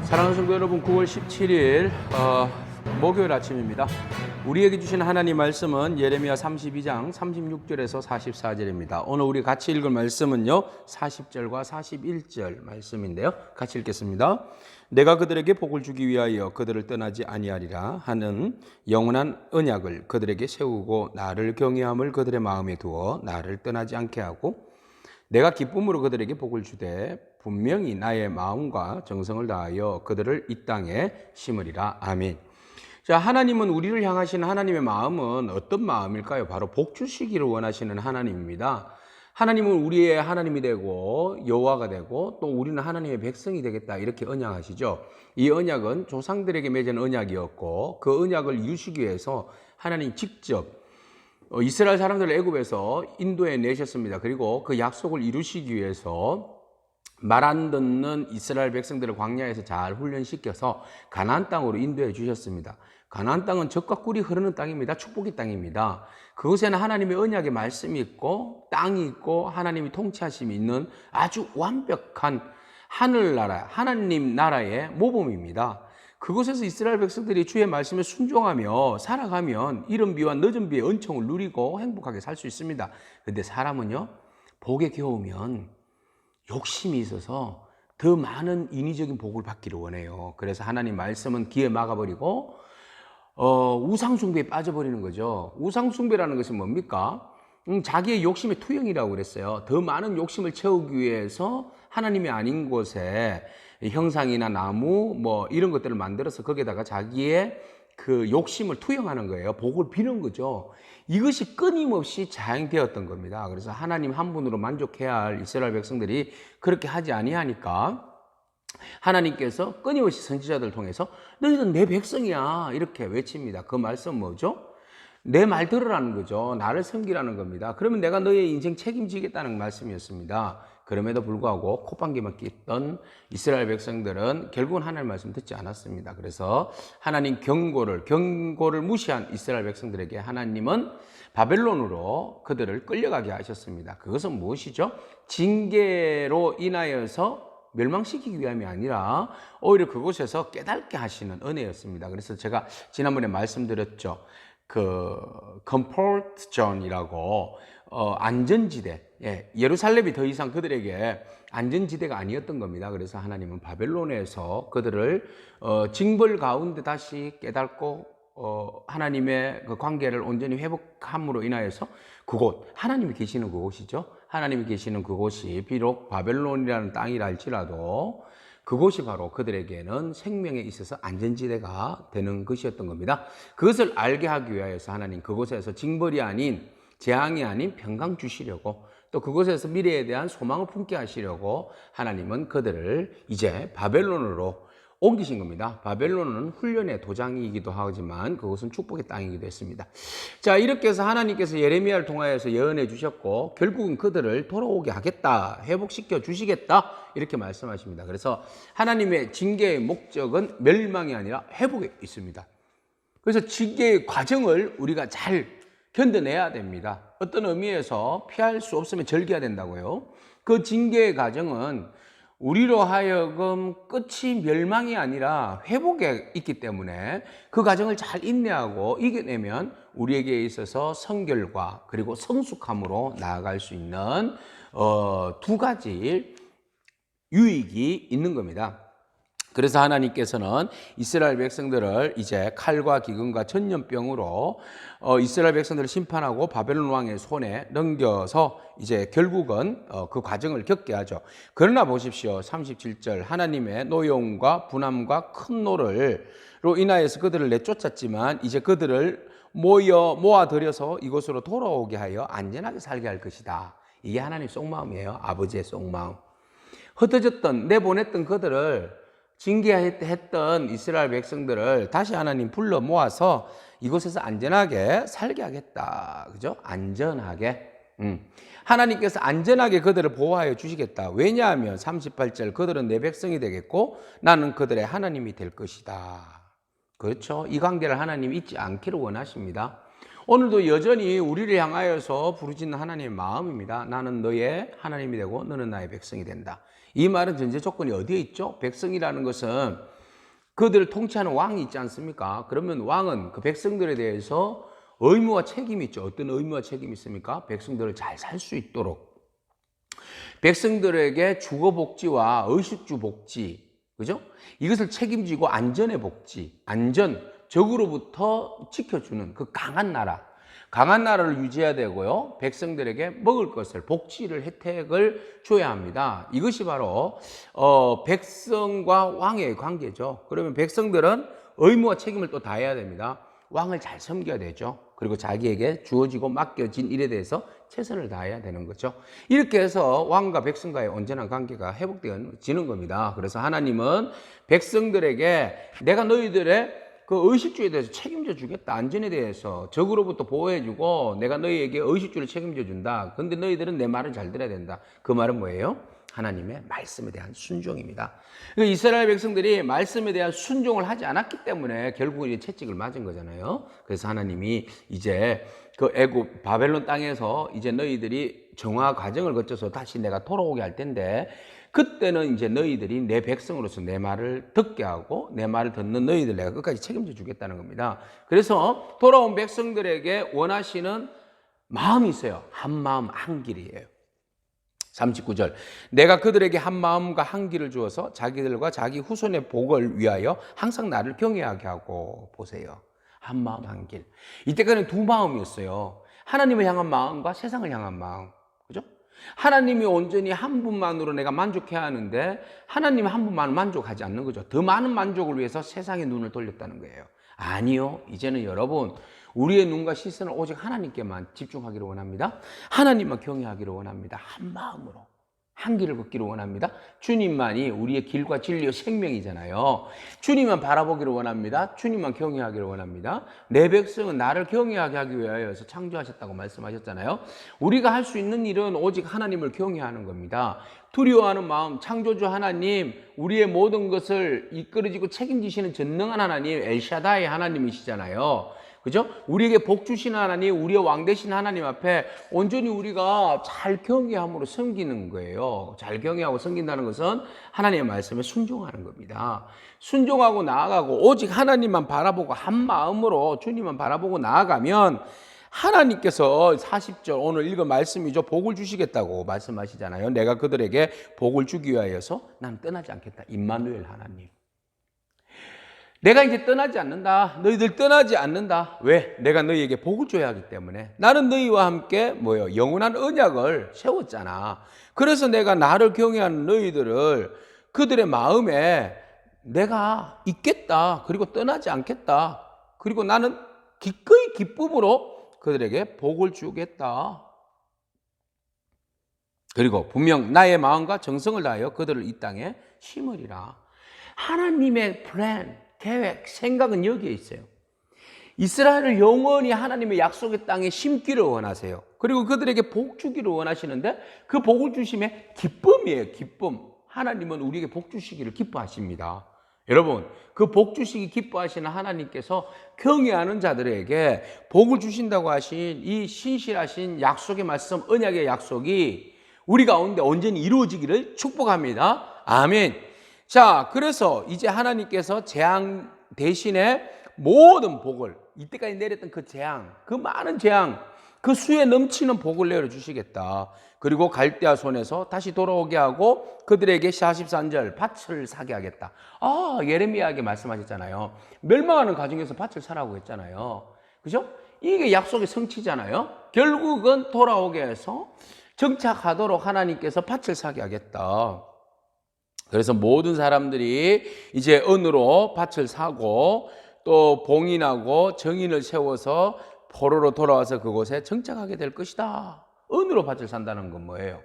사랑하는 성도 여러분, 9월 17일 목요일 아침입니다. 우리에게 주신 하나님 말씀은 예레미야 32장 36절에서 44절입니다. 오늘 우리 같이 읽을 말씀은요 40절과 41절 말씀인데요. 같이 읽겠습니다. 내가 그들에게 복을 주기 위하여 그들을 떠나지 아니하리라 하는 영원한 언약을 그들에게 세우고 나를 경외함을 그들의 마음에 두어 나를 떠나지 않게 하고 내가 기쁨으로 그들에게 복을 주되 분명히 나의 마음과 정성을 다하여 그들을 이 땅에 심으리라. 아멘. 자, 하나님은 우리를 향하신 하나님의 마음은 어떤 마음일까요? 바로 복 주시기를 원하시는 하나님입니다. 하나님은 우리의 하나님이 되고 여호와가 되고 또 우리는 하나님의 백성이 되겠다 이렇게 언약하시죠. 이 언약은 조상들에게 맺은 언약이었고 그 언약을 이루시기 위해서 하나님 직접 이스라엘 사람들을 애굽에서 인도에 내셨습니다. 그리고 그 약속을 이루시기 위해서 말 안 듣는 이스라엘 백성들을 광야에서 잘 훈련시켜서 가나안 땅으로 인도해 주셨습니다. 가나안 땅은 젖과 꿀이 흐르는 땅입니다. 축복의 땅입니다. 그곳에는 하나님의 언약의 말씀이 있고 땅이 있고 하나님이 통치하심이 있는 아주 완벽한 하늘나라, 하나님 나라의 모범입니다. 그곳에서 이스라엘 백성들이 주의 말씀에 순종하며 살아가면 이른 비와 늦은 비의 은총을 누리고 행복하게 살 수 있습니다. 그런데 사람은요, 복에 겨우면 욕심이 있어서 더 많은 인위적인 복을 받기를 원해요. 그래서 하나님 말씀은 귀에 막아버리고 우상숭배에 빠져버리는 거죠. 우상숭배라는 것은 뭡니까? 자기의 욕심의 투영이라고 그랬어요. 더 많은 욕심을 채우기 위해서 하나님이 아닌 곳에 형상이나 나무 뭐 이런 것들을 만들어서 거기에다가 자기의 그 욕심을 투영하는 거예요. 복을 비는 거죠. 이것이 끊임없이 자행되었던 겁니다. 그래서 하나님 한 분으로 만족해야 할 이스라엘 백성들이 그렇게 하지 아니하니까 하나님께서 끊임없이 선지자들을 통해서 너희는 내 백성이야 이렇게 외칩니다. 그 말씀은 뭐죠? 내 말 들으라는 거죠. 나를 섬기라는 겁니다. 그러면 내가 너의 인생 책임지겠다는 말씀이었습니다. 그럼에도 불구하고 콧방귀만 뀌던 이스라엘 백성들은 결국은 하나님의 말씀 듣지 않았습니다. 그래서 하나님 경고를 무시한 이스라엘 백성들에게 하나님은 바벨론으로 그들을 끌려가게 하셨습니다. 그것은 무엇이죠? 징계로 인하여서 멸망시키기 위함이 아니라 오히려 그곳에서 깨닫게 하시는 은혜였습니다. 그래서 제가 지난번에 말씀드렸죠. 컴포트 존이라고 안전지대, 예루살렘이 더 이상 그들에게 안전지대가 아니었던 겁니다. 그래서 하나님은 바벨론에서 그들을 징벌 가운데 다시 깨닫고 하나님의 그 관계를 온전히 회복함으로 인하여서 그곳, 하나님이 계시는 그곳이죠. 하나님이 계시는 그곳이 비록 바벨론이라는 땅이라 할지라도 그곳이 바로 그들에게는 생명에 있어서 안전지대가 되는 것이었던 겁니다. 그것을 알게 하기 위해서 하나님 그곳에서 징벌이 아닌 재앙이 아닌 평강 주시려고 또 그곳에서 미래에 대한 소망을 품게 하시려고 하나님은 그들을 이제 바벨론으로 옮기신 겁니다. 바벨론은 훈련의 도장이기도 하지만 그것은 축복의 땅이기도 했습니다. 자, 이렇게 해서 하나님께서 예레미야를 통하여서 예언해 주셨고 결국은 그들을 돌아오게 하겠다, 회복시켜 주시겠다 이렇게 말씀하십니다. 그래서 하나님의 징계의 목적은 멸망이 아니라 회복에 있습니다. 그래서 징계의 과정을 우리가 잘 견뎌내야 됩니다. 어떤 의미에서 피할 수 없으면 절개해야 된다고요. 그 징계의 과정은 우리로 하여금 끝이 멸망이 아니라 회복에 있기 때문에 그 과정을 잘 인내하고 이겨내면 우리에게 있어서 성결과 그리고 성숙함으로 나아갈 수 있는 두 가지 유익이 있는 겁니다. 그래서 하나님께서는 이스라엘 백성들을 이제 칼과 기근과 전염병으로 이스라엘 백성들을 심판하고 바벨론 왕의 손에 넘겨서 이제 결국은 그 과정을 겪게 하죠. 그러나 보십시오. 37절 하나님의 노여움과 분함과 큰 노를로 인하여서 그들을 내쫓았지만 이제 그들을 모아들여서 이곳으로 돌아오게 하여 안전하게 살게 할 것이다. 이게 하나님 속마음이에요. 아버지의 속마음. 흩어졌던 내보냈던 그들을 징계했던 이스라엘 백성들을 다시 하나님 불러 모아서 이곳에서 안전하게 살게 하겠다. 그죠? 안전하게. 하나님께서 안전하게 그들을 보호하여 주시겠다. 왜냐하면 38절 그들은 내 백성이 되겠고 나는 그들의 하나님이 될 것이다. 그렇죠? 이 관계를 하나님 잊지 않기를 원하십니다. 오늘도 여전히 우리를 향하여서 부르짖는 하나님의 마음입니다. 나는 너의 하나님이 되고 너는 나의 백성이 된다. 이 말은 전제 조건이 어디에 있죠? 백성이라는 것은 그들을 통치하는 왕이 있지 않습니까? 그러면 왕은 그 백성들에 대해서 의무와 책임이 있죠. 어떤 의무와 책임이 있습니까? 백성들을 잘 살 수 있도록 백성들에게 주거 복지와 의식주 복지, 그죠? 이것을 책임지고 안전의 복지, 안전, 적으로부터 지켜주는 그 강한 나라를 유지해야 되고요. 백성들에게 먹을 것을, 복지를, 혜택을 줘야 합니다. 이것이 바로 백성과 왕의 관계죠. 그러면 백성들은 의무와 책임을 또 다해야 됩니다. 왕을 잘 섬겨야 되죠. 그리고 자기에게 주어지고 맡겨진 일에 대해서 최선을 다해야 되는 거죠. 이렇게 해서 왕과 백성과의 온전한 관계가 회복되어지는 겁니다. 그래서 하나님은 백성들에게 내가 너희들의 그 의식주에 대해서 책임져 주겠다. 안전에 대해서 적으로부터 보호해 주고 내가 너희에게 의식주를 책임져 준다. 그런데 너희들은 내 말을 잘 들어야 된다. 그 말은 뭐예요? 하나님의 말씀에 대한 순종입니다. 그러니까 이스라엘 백성들이 말씀에 대한 순종을 하지 않았기 때문에 결국은 채찍을 맞은 거잖아요. 그래서 하나님이 이제 그 애굽 바벨론 땅에서 이제 너희들이 정화 과정을 거쳐서 다시 내가 돌아오게 할 텐데 그때는 이제 너희들이 내 백성으로서 내 말을 듣게 하고 내 말을 듣는 너희들 내가 끝까지 책임져 주겠다는 겁니다. 그래서 돌아온 백성들에게 원하시는 마음이 있어요. 한 마음 한 길이에요. 39절 내가 그들에게 한 마음과 한 길을 주어서 자기들과 자기 후손의 복을 위하여 항상 나를 경외하게 하고 보세요. 한 마음 한 길. 이때까지는 두 마음이었어요. 하나님을 향한 마음과 세상을 향한 마음. 그죠? 하나님이 온전히 한 분만으로 내가 만족해야 하는데 하나님 한 분만 만족하지 않는 거죠. 더 많은 만족을 위해서 세상의 눈을 돌렸다는 거예요. 아니요. 이제는 여러분 우리의 눈과 시선을 오직 하나님께만 집중하기를 원합니다. 하나님만 경외하기를 원합니다. 한 마음으로 한 길을 걷기를 원합니다. 주님만이 우리의 길과 진리와 생명이잖아요. 주님만 바라보기를 원합니다. 주님만 경외하기를 원합니다. 내 백성은 나를 경외하게 하기 위하여서 창조하셨다고 말씀하셨잖아요. 우리가 할 수 있는 일은 오직 하나님을 경외하는 겁니다. 두려워하는 마음, 창조주 하나님, 우리의 모든 것을 이끌어지고 책임지시는 전능한 하나님, 엘샤다이 하나님이시잖아요. 그죠? 우리에게 복 주시는 하나님, 우리의 왕 되신 하나님 앞에 온전히 우리가 잘 경외함으로 섬기는 거예요. 잘 경외하고 섬긴다는 것은 하나님의 말씀에 순종하는 겁니다. 순종하고 나아가고 오직 하나님만 바라보고 한 마음으로 주님만 바라보고 나아가면 하나님께서 40절 오늘 읽은 말씀이죠. 복을 주시겠다고 말씀하시잖아요. 내가 그들에게 복을 주기 위하여서 난 떠나지 않겠다. 임마누엘 하나님. 내가 이제 떠나지 않는다. 너희들 떠나지 않는다. 왜? 내가 너희에게 복을 줘야 하기 때문에. 나는 너희와 함께 영원한 언약을 세웠잖아. 그래서 내가 나를 경외하는 너희들을 그들의 마음에 내가 있겠다. 그리고 떠나지 않겠다. 그리고 나는 기꺼이 기쁨으로 그들에게 복을 주겠다. 그리고 분명 나의 마음과 정성을 다하여 그들을 이 땅에 심으리라. 하나님의 플랜, 계획, 생각은 여기에 있어요. 이스라엘을 영원히 하나님의 약속의 땅에 심기를 원하세요. 그리고 그들에게 복 주기를 원하시는데 그 복을 주심에 기쁨이에요. 기쁨. 하나님은 우리에게 복 주시기를 기뻐하십니다. 여러분, 그 복 주시기 기뻐하시는 하나님께서 경외하는 자들에게 복을 주신다고 하신 이 신실하신 약속의 말씀, 언약의 약속이 우리 가운데 온전히 이루어지기를 축복합니다. 아멘. 자, 그래서 이제 하나님께서 재앙 대신에 모든 복을, 이때까지 내렸던 그 재앙, 그 많은 재앙, 그 수에 넘치는 복을 내려주시겠다. 그리고 갈대아 손에서 다시 돌아오게 하고 그들에게 43절 밭을 사게 하겠다. 예레미야에게 말씀하셨잖아요. 멸망하는 가정에서 밭을 사라고 했잖아요. 그죠? 이게 약속의 성취잖아요. 결국은 돌아오게 해서 정착하도록 하나님께서 밭을 사게 하겠다. 그래서 모든 사람들이 이제 은으로 밭을 사고 또 봉인하고 정인을 세워서 포로로 돌아와서 그곳에 정착하게 될 것이다. 은으로 밭을 산다는 건 뭐예요?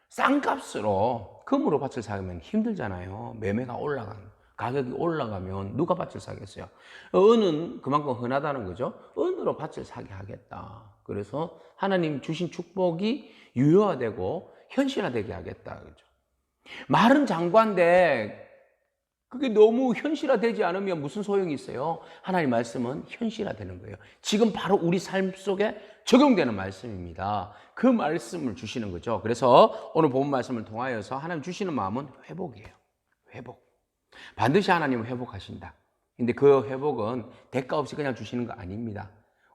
싼값으로 금으로 밭을 사면 힘들잖아요. 매매가 가격이 올라가면 누가 밭을 사겠어요? 은은 그만큼 흔하다는 거죠. 은으로 밭을 사게 하겠다. 그래서 하나님 주신 축복이 유효화되고 현실화되게 하겠다. 그죠? 말은 장관인데 그게 너무 현실화되지 않으면 무슨 소용이 있어요? 하나님 말씀은 현실화되는 거예요. 지금 바로 우리 삶 속에 적용되는 말씀입니다. 그 말씀을 주시는 거죠. 그래서 오늘 본 말씀을 통하여서 하나님 주시는 마음은 회복이에요. 회복. 반드시 하나님은 회복하신다. 근데 그 회복은 대가 없이 그냥 주시는 거 아닙니다.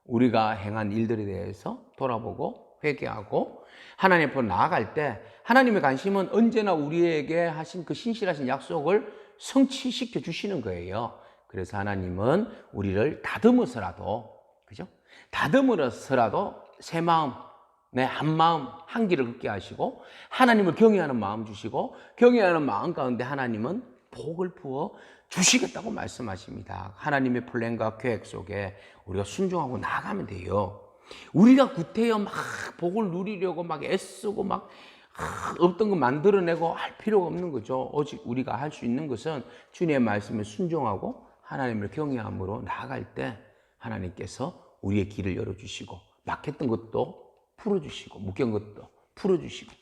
우리가 행한 일들에 대해서 돌아보고 회개하고 하나님 앞으로 나아갈 때 하나님의 관심은 언제나 우리에게 하신 그 신실하신 약속을 성취시켜 주시는 거예요. 그래서 하나님은 우리를 다듬어서라도, 그죠? 다듬어서라도 새 마음, 한 마음, 한 길을 걷게 하시고 하나님을 경외하는 마음 주시고 경외하는 마음 가운데 하나님은 복을 부어 주시겠다고 말씀하십니다. 하나님의 플랜과 계획 속에 우리가 순종하고 나아가면 돼요. 우리가 구태여 막 복을 누리려고 막 애쓰고 막 없던 거 만들어내고 할 필요가 없는 거죠. 오직 우리가 할 수 있는 것은 주님의 말씀에 순종하고 하나님을 경외함으로 나아갈 때 하나님께서 우리의 길을 열어주시고 막혔던 것도 풀어주시고 묶인 것도 풀어주시고,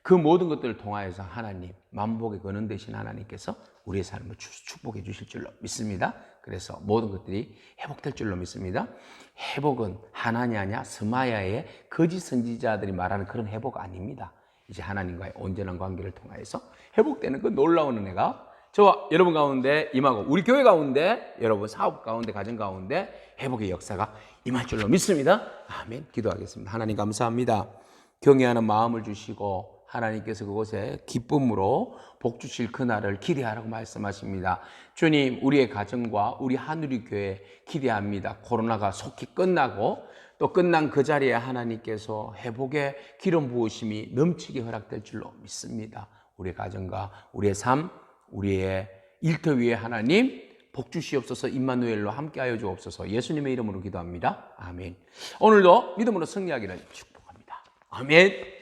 그 모든 것들을 통하여서 하나님, 만복의 근원 되신 하나님께서 우리의 삶을 축복해 주실 줄로 믿습니다. 그래서 모든 것들이 회복될 줄로 믿습니다. 회복은 하나니 아냐 스마야의 거짓 선지자들이 말하는 그런 회복 아닙니다. 이제 하나님과의 온전한 관계를 통하여서 회복되는 그 놀라운 은혜가 저와 여러분 가운데 임하고 우리 교회 가운데 여러분 사업 가운데 가정 가운데 회복의 역사가 임할 줄로 믿습니다. 아멘. 기도하겠습니다. 하나님 감사합니다. 경외하는 마음을 주시고 하나님께서 그곳에 기쁨으로 복 주실 그날을 기대하라고 말씀하십니다. 주님, 우리의 가정과 우리 하누리 교회 기대합니다. 코로나가 속히 끝나고 또 끝난 그 자리에 하나님께서 회복의 기름 부으심이 넘치게 허락될 줄로 믿습니다. 우리의 가정과 우리의 삶, 우리의 일터 위에 하나님 복 주시옵소서. 임마누엘로 함께하여 주옵소서. 예수님의 이름으로 기도합니다. 아멘. 오늘도 믿음으로 승리하기를 축복합니다. 아멘.